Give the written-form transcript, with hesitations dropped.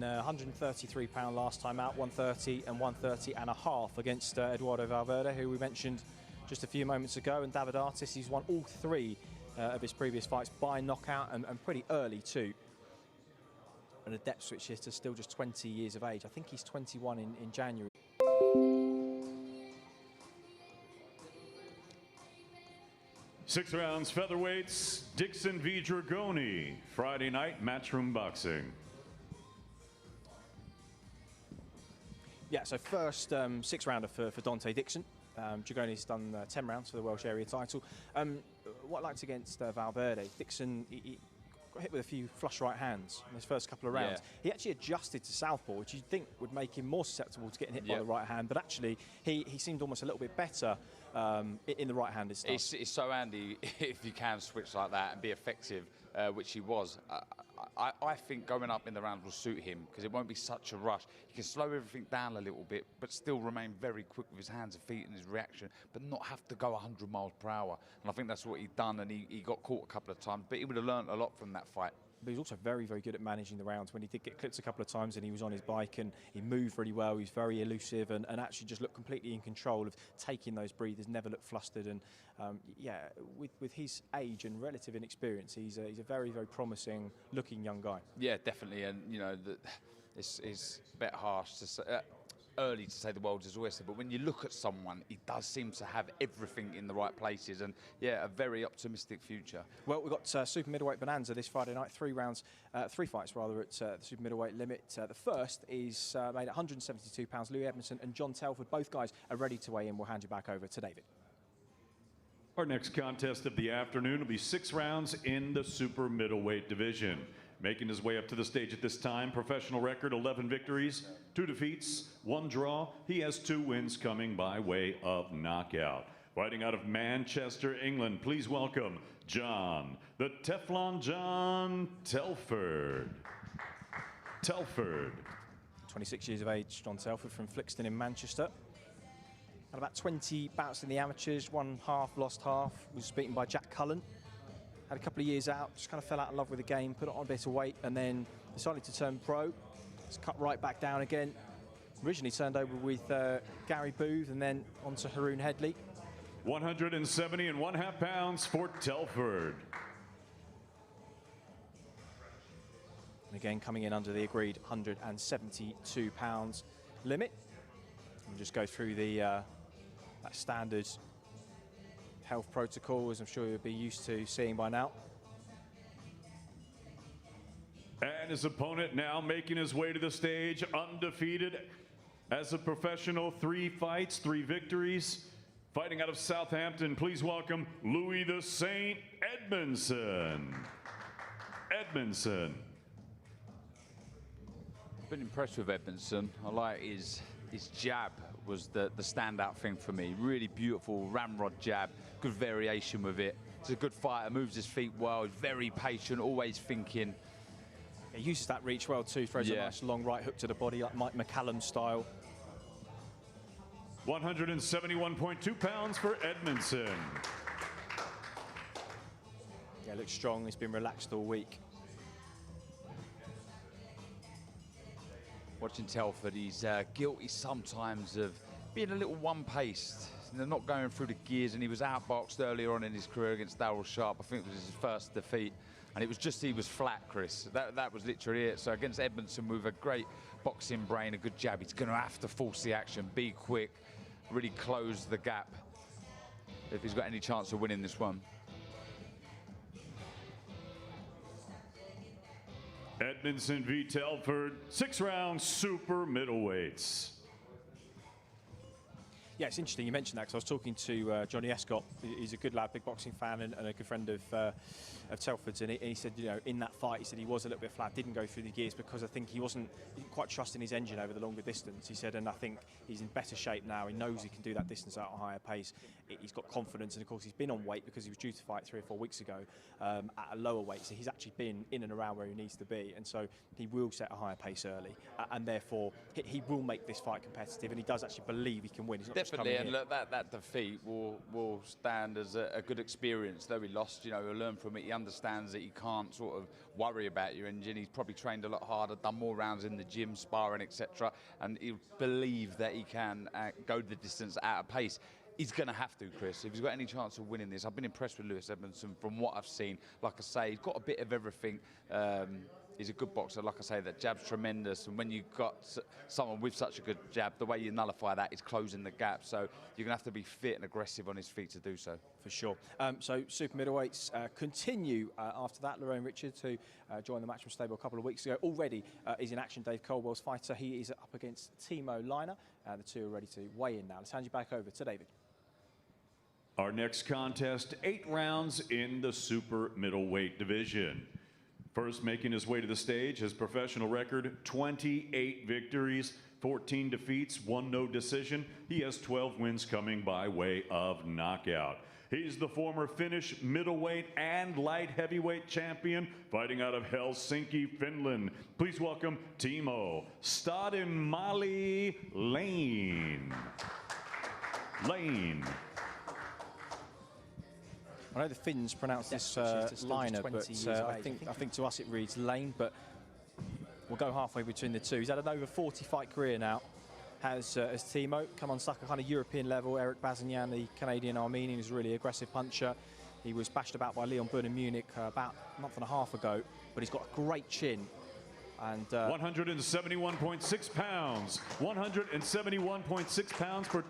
£133 last time out, 130 and 130.5 against Eduardo Valverde, who we mentioned just a few moments ago, and David Artis. He's won all three of his previous fights by knockout, and pretty early too. And a depth switch hitter, still just 20 years of age. I think he's 21 in January. Six rounds featherweights, Dixon v. Dragoni, Friday night Matchroom Boxing. Yeah, so first six rounder for Dante Dixon. Dragoni's done 10 rounds for the Welsh area title. What I liked against Valverde, Dixon, he got hit with a few flush right hands in his first couple of rounds. Yeah. He actually adjusted to southpaw, which you'd think would make him more susceptible to getting hit by the right hand, but actually he seemed almost a little bit better in the right-handed stance. It's so handy if you can switch like that and be effective, which he was. I think going up in the rounds will suit him because it won't be such a rush. He can slow everything down a little bit, but still remain very quick with his hands and feet and his reaction, but not have to go 100 miles per hour. And I think that's what he'd done, and he got caught a couple of times, but he would have learned a lot from that fight. But he's also very, very good at managing the rounds. When he did get clipped a couple of times and he was on his bike and he moved really well, he was very elusive and actually just looked completely in control of taking those breathers, never looked flustered. And yeah, with his age and relative inexperience, he's a very, very promising looking young guy. Yeah, definitely. And, you know, it's a bit harsh to say, early to say the world is oyster, but when you look at someone, he does seem to have everything in the right places, and yeah, a very optimistic future. Well, we've got super middleweight bonanza this Friday night. Three fights at the super middleweight limit. The first is made at £172. Louis Edmondson and John Telford, both guys are ready to weigh in. We'll hand you back over to David. Our next contest of the afternoon will be 6 rounds in the super middleweight division. Making his way up to the stage at this time, professional record 11 victories, 2 defeats, 1 draw. He has 2 wins coming by way of knockout. Fighting out of Manchester, England, please welcome John, the Teflon John Telford. Telford. 26 years of age, John Telford from Flixton in Manchester. Had about 20 bouts in the amateurs, won half, lost half, was beaten by Jack Cullen. Had a couple of years out, just kind of fell out of love with the game, put on a bit of weight, and then decided to turn pro. It's cut right back down again. Originally turned over with Gary Booth and then on to Haroon Headley. 170.5 pounds for Telford. And again, coming in under the agreed £172 limit. We'll just go through the that standard health protocol, as I'm sure you'll be used to seeing by now. And his opponent now making his way to the stage, undefeated as a professional, 3 fights, 3 victories. Fighting out of Southampton, please welcome Louis the Saint Edmondson. Edmondson. Been impressed with Edmondson. I like his jab was the standout thing for me. Really beautiful ramrod jab, good variation with it. He's a good fighter, moves his feet well, he's very patient, always thinking. He uses that reach well too, throws a nice long right hook to the body, like Mike McCallum style. 171.2 pounds for Edmondson. Yeah, looks strong, he's been relaxed all week. Watching Telford, he's guilty sometimes of being a little one-paced. They're not going through the gears, and he was outboxed earlier on in his career against Darryl Sharp. I think it was his first defeat, and it was just he was flat, Chris. That was literally it. So against Edmondson with a great boxing brain, a good jab, he's going to have to force the action, be quick, really close the gap if he's got any chance of winning this one. Edmondson v. Telford, 6 rounds super middleweights. Yeah, it's interesting you mentioned that, because I was talking to Johnny Escott. He's a good lad, big boxing fan, and a good friend of Telford's. And he said, you know, in that fight, he said he was a little bit flat, didn't go through the gears because I think he didn't quite trust in his engine over the longer distance. He said, and I think he's in better shape now. He knows he can do that distance at a higher pace. He's got confidence, and of course he's been on weight because he was due to fight 3 or 4 weeks ago at a lower weight. So he's actually been in and around where he needs to be, and so he will set a higher pace early, and therefore he will make this fight competitive, and he does actually believe he can win. He's not definitely, and look, that defeat will stand as a good experience. Though he lost, you know, he'll learn from it. He understands that he can't sort of worry about your engine. He's probably trained a lot harder, done more rounds in the gym, sparring, etc. And he'll believe that he can go the distance at a pace. He's going to have to, Chris, if he's got any chance of winning this. I've been impressed with Lewis Edmondson from what I've seen. Like I say, he's got a bit of everything. He's a good boxer, like I say, that jab's tremendous. And when you've got someone with such a good jab, the way you nullify that is closing the gap. So you're going to have to be fit and aggressive on his feet to do so. For sure. So super middleweights continue after that. Lorraine Richards, who joined the Matchroom stable a couple of weeks ago, already is in action. Dave Coldwell's fighter. He is up against Timo Leiner. The two are ready to weigh in now. Let's hand you back over to David. Our next contest, 8 rounds in the super middleweight division. First making his way to the stage, his professional record, 28 victories, 14 defeats, 1 no decision. He has 12 wins coming by way of knockout. He's the former Finnish middleweight and light heavyweight champion, fighting out of Helsinki, Finland. Please welcome Timo Stadinmali Lane. I know the Finns pronounce this Liner, but I think to us it reads Lane, but we'll go halfway between the two. He's had an over 40 fight career now, as Timo. Come on, stuck a kind of European level. Eric Bazignan, the Canadian-Armenian, is a really aggressive puncher. He was bashed about by Leon Boon in Munich about a month and a half ago, but he's got a great chin. And 171.6 pounds. 171.6 pounds for